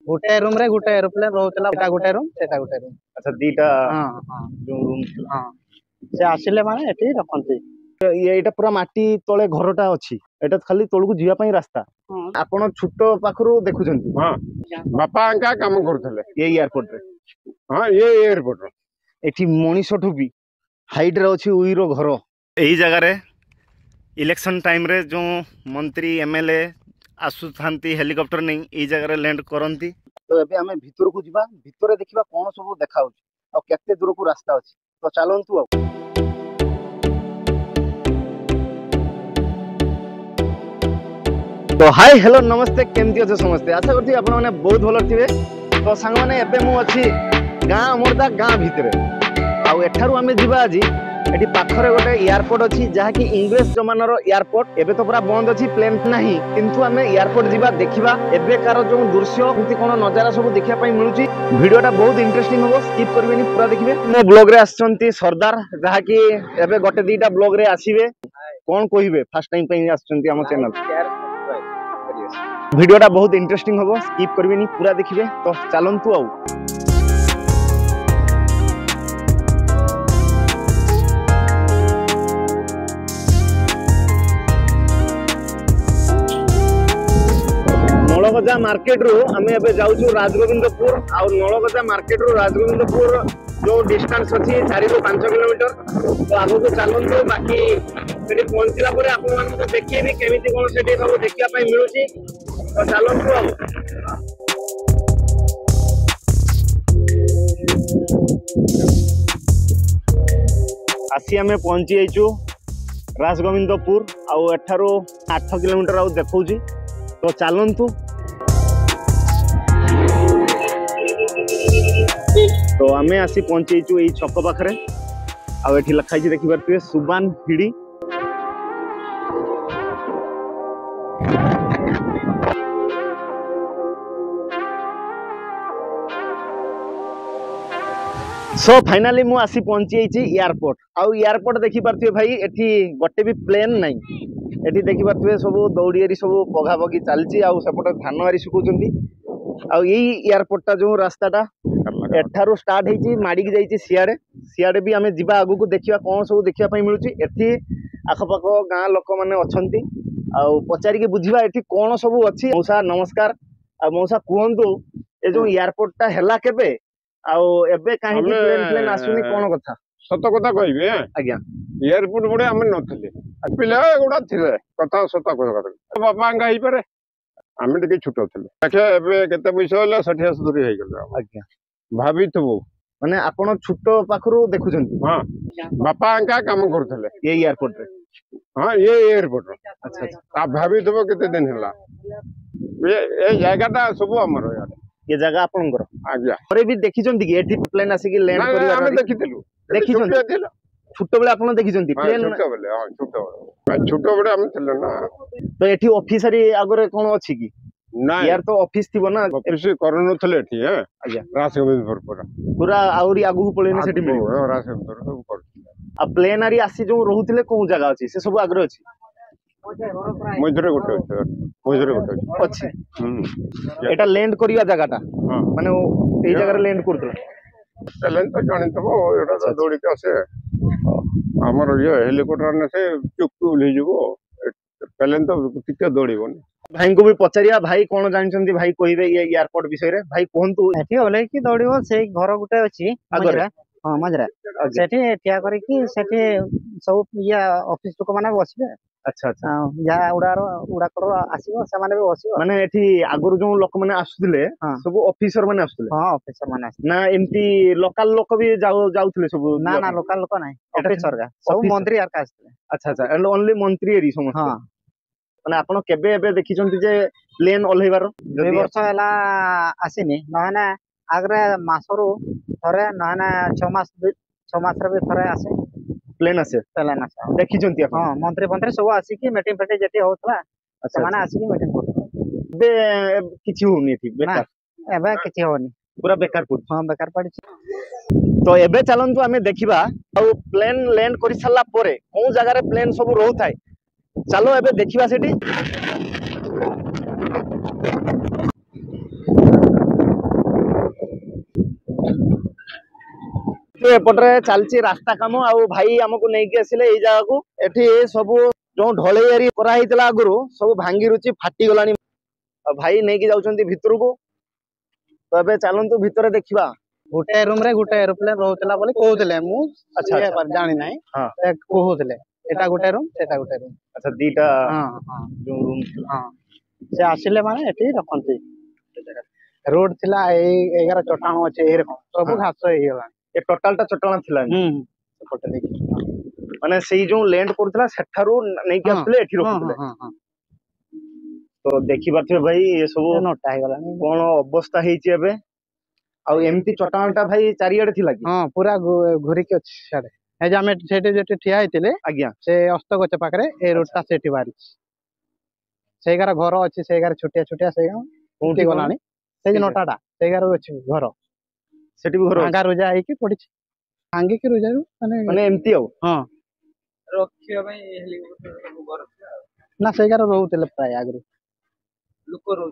गोटे रूम रे गोटे एरोप्लेन रहउतला एटा गोटे रूम सेटा गोटे रूम अच्छा दीटा हां हां जो रूम थिला हां से आसिले माने एठी रखंती एटा पूरा माटी तळे घरटा अछि एटा खाली तळकु जिया पई रास्ता आपण छुट्टो पाखरु देखुचंती हां बापा अंका काम करथले ये एयरपोर्ट रे हां ये एयरपोर्ट एठी मनीषठु भी हाइट रे अछि उइरो घर एही जगह रे इलेक्शन टाइम रे जो मंत्री एमएलए आसु थांती हेलीकॉप्टर नहीं ई जगह रे लैंड करंती तो एबे हमें भीतर को जिबा भीतर देखिबा कोन सब देखा होची आ केते दूर को रास्ता अछि तो चलंतु आ तो हाय हेलो नमस्ते केमती अच्छे समस्ते आशा करती आपण माने बहुत भलो थिबे तो संग माने एबे मु अछि गां अमरदा गां भितरे आ एठारु हमें जिबा आजी एटी पाखरे गोटे एयरपोर्ट अछि जहा कि इंग्लिश जमानार एयरपोर्ट एबे तो पूरा बंद अछि प्लेन नाही किंतु हमें एयरपोर्ट जिबा देखिबा एबे कार जो दृश्य किंति कोन नजारा सब देखिया पई मिलुची वीडियोटा बहुत इंटरेस्टिंग होबो स्किप करबेनी पूरा देखिबे मो ब्लॉग रे आछंती सरदार जहा कि एबे गोटे दीटा ब्लॉग रे आसीबे कोन कहिबे फर्स्ट टाइम पई आछंती हम चैनल वीडियोटा बहुत इंटरेस्टिंग होबो स्किप करबेनी पूरा देखिबे तो चलंतु आउ नलगजा मार्केट रू हमें एबे जाउछु राजगोविंदपुर आ नलगजा मार्केट रू राजगोविंदपुर जो डिस्टेंस अछि 4 ରୁ 5 किलोमीटर तो आगो तो चलंतु बाकी सेठी पहुंचला परे आपन मान को देखिबी केमिति कोन सेठी सब देखिया पई मिलुची तो चलंतु हम आसी हमें पहुंची आइछु राजगोविंदपुर आ एठारो 8 किलोमीटर आ देखौची तो चलंतु तो आमे आसी पहुंचीचु एई छक पाखरे आ एठी लखाई देखि परथिबे सुबान हिडी सो फाइनली मु आसी पहुंची एयरपोर्ट आ एयरपोर्ट देखि परथिबे भाई एठी गोटे भी प्लेन नाही एठी देखि परथिबे सब दौड़िएरी सब पगा पगी चलची आ सेपटे धान वारी सुकुचंती आ एई एयरपोर्ट जो रास्ताटा एठारु स्टार्ट हेची माडिक जाईची सियाडे भी हमें जिबा आगु को देखिबा कोन सब देखिया पई मिलुची एठी आखपाख गां लोक माने अछंती आ पचारी के बुझिबा एठी कोन सब अछि मौसा नमस्कार आ मौसा कुहंतु ए जो एयरपोर्ट ता हला केबे आ एबे काहे कि प्लेन आसुनी कोन कथा सत कथा कहबे आज्ञा एयरपोर्ट बडे हम नथिले पिला गुडा थिले कथा सत कथा बापा अंगा ही परे आमे टिके छुटो थिले देखे एबे केते पैसा होला 60-70 हे गेल आज्ञा भाबितबो माने आपण छुटो पाखरु देखुचंती हां बापा अंका काम करथले ये एयरपोर्ट रे हां ये एयरपोर्ट अच्छा अच्छा आ भाबितबो केते दिन हला ए जगहटा सब हमर ये जगह आपनकर आज्ञा अरे भी देखिचंती कि एठी प्लेन आसी कि लैंड करिया हम देखितलु देखिचंती छुटो बेले आपण देखिचंती प्लेन छुटो बेले हां छुटो बेले हम थिले ना तो एठी ऑफिसरी आगरे कोन अछि कि ना यार तो ऑफिस थिबो ना ऑफिस करनो थले एठी है आज्ञा राजगोविंदपुर पूरा आउरी आगु पळेनी सेठी मिल राजगोविंदपुर सब कर आ प्लेन आरी आसी जो रहउथिले कोन जगह अछि से सब आगरे अछि मजरे गोटे अछि एटा लैंड करिया जगहटा माने एई जगह रे लैंड करथला चलन तो जानि तबो एटा दौड़ी के आसे हमर ये हेलीकॉप्टर ने से चुप ले जबो प्लेन तो टिके दौड़ीबो भाई को भी पचारिया भाई कोन जानचंती भाई कहिबे ये एयरपोर्ट विषय रे भाई कोहंतु एठी होले कि दौड़िबो से घर गुटे अछि मजरा हां मजरा सेठी ठिया करी कि सेठी सब या ऑफिस लोक माने बसिबे अच्छा अच्छा या उड़ा करो आसीबो से माने बसिबो माने एठी आगुर जो लोक माने आसुथिले सब ऑफिसर माने आसुथिले हां ऑफिसर माने ना एमती लोकल लोक भी जाउथिले सब ना ना लोकल लोक नाही ऑफिसर का सब मंत्री आर का आसथिले अच्छा अच्छा एंड ओनली मंत्री एरी समस्त हां माने आपण केबे एबे देखिचंती जे प्लेन ओल्हेबार 2 वर्ष हला आसीनी नहना आगरे मासरो थरे नहना 6 मास रे भी थरे आसे प्लेन आसे देखिचंती हां मंत्री सब आसी कि मीटिंग फेटे जेते होतला से माने आसी कि मीटिंग करतो बे किछि होनी थी बेकार एबे किछि होनी पूरा बेकार पड़ हां बेकार पड़ी तो एबे चलंतु हमें देखिबा आ प्लेन लैंड करि सल्ला परे कोन जगह रे प्लेन सब रहउ थाए चलो एबे देखिबा सेठी तो एपटे चलती रास्ता कम आउ भाई आमको नहीं आसिले एई जगह को एठी सब जो ढलैयारी कराइला आगु सब भांगी रुचि फाटी गलानी भाई नहीं जाउछंती भितर को तो एबे चलंतु भितर देखिबा गोटे रूम रे गोटे एरोप्लेन रहउतला बोले कहउतले मु अच्छा अच्छा जानि नै हां कहउतले एटा गोटे रूम सेटा गोटे रूम अच्छा दीटा हां हां जो रूम हां से आसिले माने एठी रखंती रोड थिला ए 11 चट्टान अछि ए रकम सब घास हे गला ए टोटल टा चट्टान थिला सेपटे देखि माने सेई जो लैंड करथला सेठारू नहीं के आसले एठी रखथले हां हां तो देखि बाथे भाई ये सब नोटा हे गला कोन अवस्था हेची एबे आउ एमती चट्टानटा भाई चारियाडे थिला कि हां पूरा घुरी के अछि साडे ए जे हमें सेटे जेटे ठिया हेतिले आज्ञा से अस्त गछ पाखरे ए रोडटा सेठी बारी सेगार घर अछि सेगार छोटिया छोटिया सेगा कोठी गलानी से जे नोटाडा सेगार अछि घर सेठी भी घर भांगा रोजा हे कि पड़ी भांगी के रोजा माने एमती आउ हां रखिया भाई हेलीकॉप्टर ना सेगार रहउतले प्राय आगरु लोक रह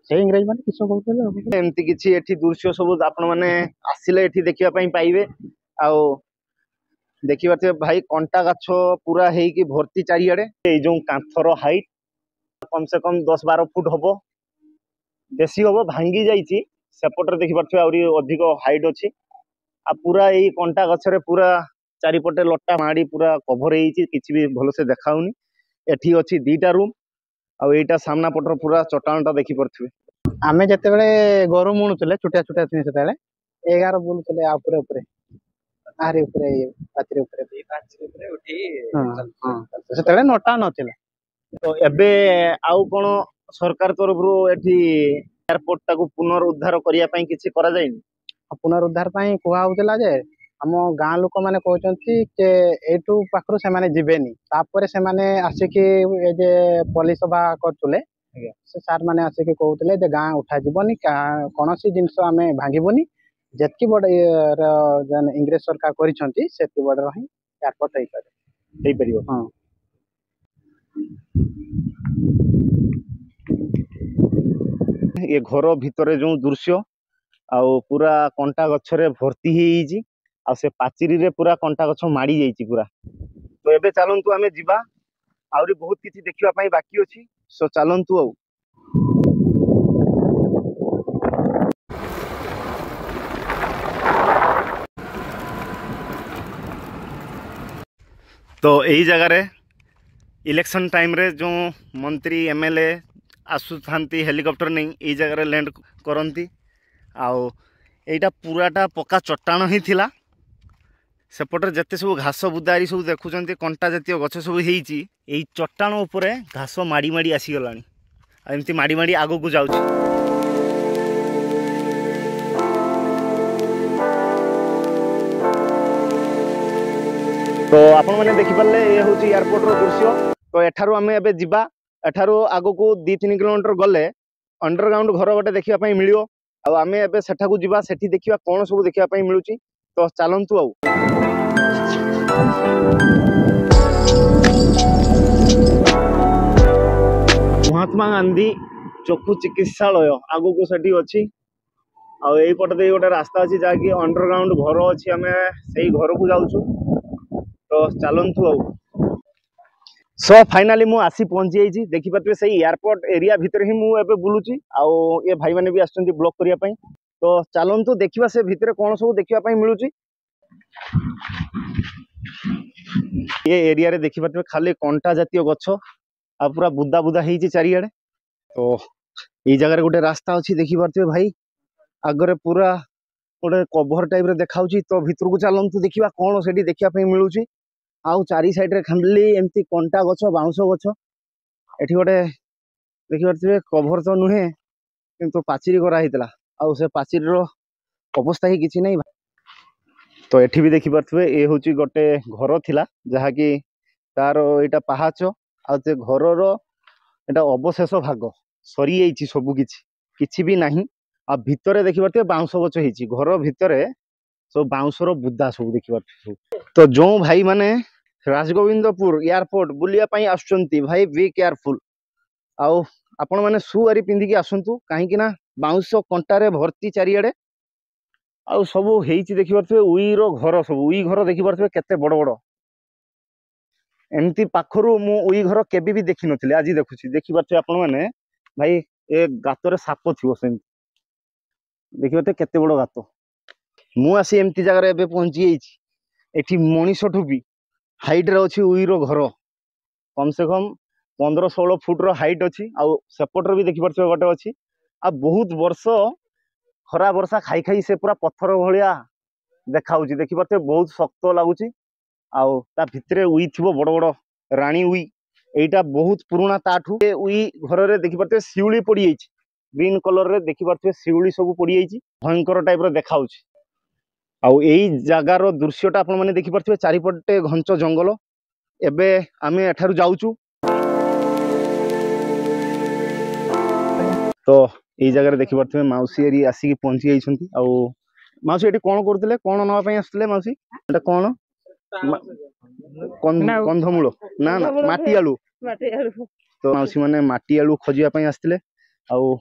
से इंग्रेज माने किछो कहउतले एमती किछि एठी दृश्य सब आपण माने आसिले एठी देखिया पई पाइबे आउ देखिबाते भाई कंटा गाछ पूरा हेई कि भर्ती चारियाडे ए जो कांथर हाइट कम से कम 10-12 फुट हबो बेसी हबो भांगी जाईची सेपटर देखिबाते आउरी अधिक हाइट अछि आ पूरा एई कंटा गछरे पूरा चारिपटे लट्टा माड़ी पूरा कवर हेईची किछि भी भलो से देखाउनी एठी अछि दीटा रूम आ एटा सामना पटर पूरा चट्टानटा देखि परथिबे आमे जते बेले गरु मुणुतले छोटिया छोटिया थिने सेते बेले 11 बुलुतले आ ऊपर ऊपर आरे ऊपर पात्री ऊपर उठी हां हां सेते बेले नोटा नथिला तो एबे आउ कोन सरकार तरफ रो एठी एयरपोर्ट टाको पुनरुद्धार करिया पई किछि करा जायनी पुनरुद्धार पई कुहा होतला जे हम गाँ लोक माने कहउचंती जे एटू पाखरो से माने जिबेनी तापरे से माने आसे कि ए जे पुलिस सभा करतुले से सार माने आसे कि कहउतले जे गाँ उठा जिबोनी कोनोसी जिंस आमे भांगिबोनी जेतकी बड जन इंग्रेज सरकार करिसंती सेती बड रही एयरपोर्ट हेई परिबो हां ये घर भितरे जो दृश्य आउ पूरा कंटा गछरे भर्ती हेईची आ से पाचिरी रे पूरा कंटा गछ माड़ी जाईची पूरा तो एबे चलंतु आमे जिबा आउरी बहुत किछि देखिबा पई बाकी अछि सो चलंतु आउ तो यही जगह रे इलेक्शन टाइम रे जो मंत्री एमएलए आसुथांती हेलीकॉप्टर नहीं यही जगह रे लैंड करंती आउ एटा पूराटा पक्का चट्टान ही थिला सेपटर जते सब घास बुदारी सब देखुचंती कंटा जातीय गछ सब हेईची एई चट्टान उपरे घास माड़ी माड़ी आसी गलानी आ एमती माड़ी माड़ी आगो को जाउची तो आपण माने देखि परले ए होची एयरपोर्ट रो दृश्य तो एठारो आमे एबे जिबा एठारो आगो को 2-3 किलोमीटर गले अंडरग्राउंड घर गोटे देखिया पई मिलियो आ आमे एबे सेठा को जिबा सेठी देखिबा कोन सब देखिया पई मिलुची तो चलंतु आउ महात्मा गांधी चक्षु चिकित्सालय आगो को सेठी अछि आ एई पट दे गोटे रास्ता अछि जाकी अंडरग्राउंड घर अछि आमे सेई घर को जाउछु तो चलंतु आउ सो फाइनली मु आसी पहुंची जाइछि देखि पातबे सही एयरपोर्ट एरिया भीतर ही मु एबे बुलुची आउ ये भाई माने भी आछंती ब्लॉक करिया पई तो चलंतु देखिबा से भीतर कोन सब देखिबा पई मिलुची ये एरिया रे देखि पातबे खाली कंटा जातीय गछ आ पूरा बुदा बुदा हेइछि चारियाडे तो ई जगह रे गोटे रास्ता अछि देखि पातबे भाई आगरे पूरा गोटे कवर टाइप रे देखाउची तो भीतर को चलंतु देखिबा कोन सेठी देखिया पई मिलुची आउ चारि साइड रे खाली एमती कंटा गछ बाउंस गछ एठी गोटे देखि पातबे कवर तो नुहे किंतु पाचिरी करा हितला आउ से पाचिरी रो अवस्था ही किछि नै तो एठी भी देखि पातबे ए होची गोटे घर थिला जहा कि तार एटा पहाच आ ते घर रो एटा अवशेष भाग सरी जाईची सब किछि भी नाही आ भितरे देखि पातबे बाउंस गछ हेची घर भितरे सब बाउंसर बुदा सब देखि पातबे तो जो भाई माने राजगोविंदपुर एयरपोर्ट बुलिया पई आछंती भाई बी केयरफुल आउ आपण माने सुआरी पिंदी की आसंतु काहे कि ना बाउंस कंटा रे भर्ती चारियाडे आउ सब हेइची देखि पारथुवे उईर घर सब उई घर देखि पारथुवे केते बड़ बड़ एमती पाखरु मु उई घर केबे भी देखि नथिले आज देखुची देखि पारथुवे आपण माने भाई ए गातरे साप थिवो सेम देखि पारथुवे केते बड़ गात मु आसी एमती जगह रे एबे पहुंची जाईची एठी मनीषठु भी हाइट रे अछि उईर घर कम से कम 15-16 फुट रो हाइट अछि आउ सेपटर भी देखि पारथुवे गोटे अछि आ बहुत वर्ष खरा वर्षा खाई खाई से पूरा पत्थर भलिया देखाउची देखि पारथुवे बहुत शक्त लागुची आउ ता भितरे उई थिबो बड़ बड़ रानी उई एटा बहुत पुराना ताठू ए उई घर रे देखि पारथुवे शिउली पड़ी जाईची ग्रीन कलर रे देखि पारथुवे शिउली सब पड़ी जाईची भयंकर टाइप रो देखाउची आउ एई जागार दृश्यटा आपण माने देखि पारथुवे चारिपटे घंच जंगल एबे आमे एठारु जाउचू तो एई जगह रे देखि पारथुवे माउसी एरी आसी की पहुंची जाईछंती आउ माउसी एटी कोन करथिले कोन नवा पई आसथिले माउसी एटा कोन कंधमूल ना ना माटी आलू तो माउसी माने माटी आलू खोजिया पई आसथिले आउ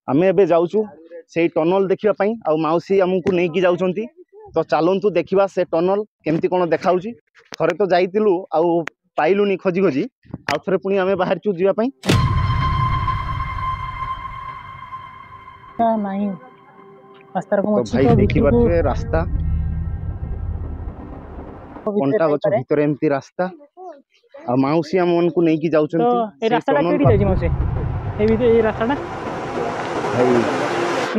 आमे एबे जाउचू सेई टनल देखिया पई आउ माउसी हमकु नै की जाउचंती तो चालंतु देखिबा से टनल केमती कोन देखाउची थरे तो जाईतिलु आउ पाइलुनी खोजी खोजी आउ थरे पुनी आमे बाहर चू जिया पई नहीं रास्ता को तो भाई देखि बारथुवे रास्ता कोनटा गछ भितर एमती रास्ता आ माउसी हम उनको नै की जाउचंती तो ए रास्ताटा केडी जाई मौसे ए भी ए रास्ताटा भाई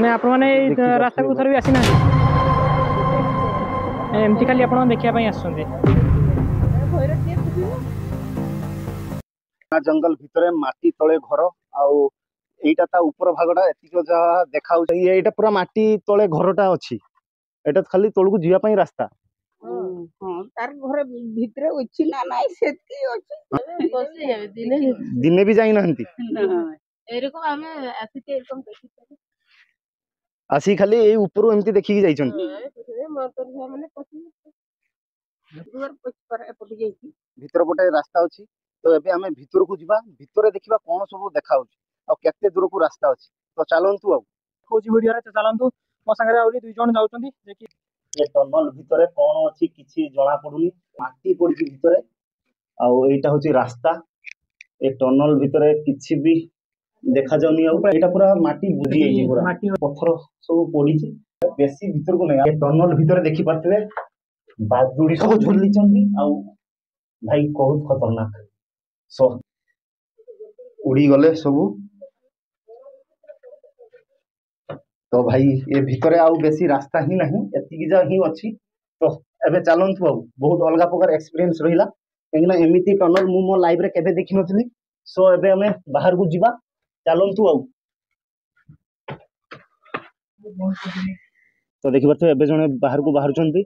ने आपण माने ए रास्ता को थर भी आसी ना एमती खाली आपण देखिया पई आछंती जंगल भितरे माटी तळे घर आउ एटा ता ऊपर भागटा एतिक जा देखाउ एटा पूरा माटी तळे घरटा अछि एटा खाली तळकु जिया पई रास्ता हां तार घर भितरे अछि ना नाइ सेती अछि बसे जाबे दिने भी जाई नहंती एरकम हमें आसी एरकम देखि आसी खाली ए ऊपर एमती देखि की जाइछन मोटर माने पछि दुआर पछ पर एपटी जाई भितर पटे रास्ता अछि तो एबे हमें भितर को जिबा भितरे देखिबा कोन सब देखाउ आ केते दूर को रास्ता अछि तो चलंतु आ खोजी वीडियो रे चलंतु मो संगे आउरी दुई जण जाउचंती जे कि ए टनल भितरे कोन अछि किछि जणा पडुनी माटी पडछि भितरे आ एटा होछि रास्ता ए टनल भितरे किछि भी देखा जाउनी आ एटा पूरा माटी बुझी जाई पूरा माटी पत्थर सब पडीछि बेसी भितर को नै ए टनल भितरे देखि पारथले बाजुडी सब झुली चंदी आ भाई बहुत खतरनाक सो उड़ी गले सब तो भाई ये भितरे आउ बेसी रास्ता ही नहीं एतिकी जा ही अछि तो एबे चलंतु आ बहुत अलगा प्रकार एक्सपीरियंस रहिला एंगना एमिति टनल मु मो लाइव रे केबे देखि नथली सो एबे हमें बाहर को जिबा चलंतु आ तो देखि परथे एबे जने बाहर को बाहर चंती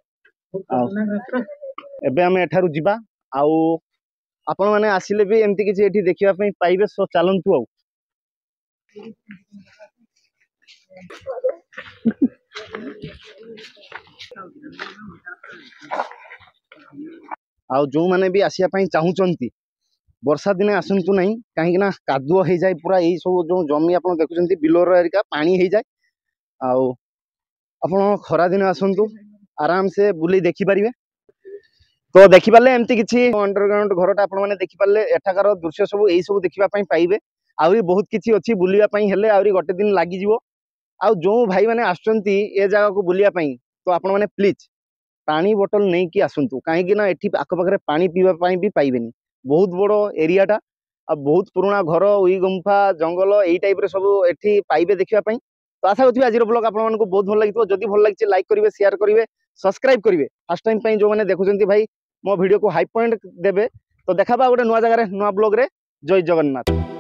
एबे हमें एठारु जिबा आउ आपण माने आसिले भी एमती किछि एठी देखिबा पई पाइबे सो चलंतु आ आउ जो माने भी आसिया पई चाहुचंती वर्षा दिने आसंतु नहीं कहीं ना कादुओ हो जाए पूरा यही सब जो जमी आप देखुं बिलोर एरिका पानी हो जाए आउ आपण खरा दिन आसंतु आराम से बुले देखि पारिबे तो देखि पाले एमती किछि अंडरग्राउंड घरटा आपण माने देखि पाले एठाकार दृश्य सब एही सब देखिबा पई पाइबे आउरी बहुत किछि अछि बुलिया पई हेले आउरी गोटे दिन लागि जिवो आउ जो भाई माने आछंती ए जगह को बुलिया पई तो आपण माने प्लीज पानी बोतल नहीं कि आसंतु कहीं ना एठी आख पाखरे पानी पीवा पई भी पाइबेनी बहुत बड़ो एरियाटा आ बहुत पुराना घर उई गुंफा जंगल एई टाइप रे सब एठी पाइबे देखिबा पई तो आशा करथि आज ब्लॉग आपण मानको बहुत भल लागितो जदी भल लागिछ लाइक करिवे शेयर करिवे सब्सक्राइब करिवे फर्स्ट टाइम पई जो माने देखुचंती भाई मो वीडियो को हाई पॉइंट देबे तो देखाबा गोटे नुआ जगह रे नुआ ब्लॉग रे जय जगन्नाथ।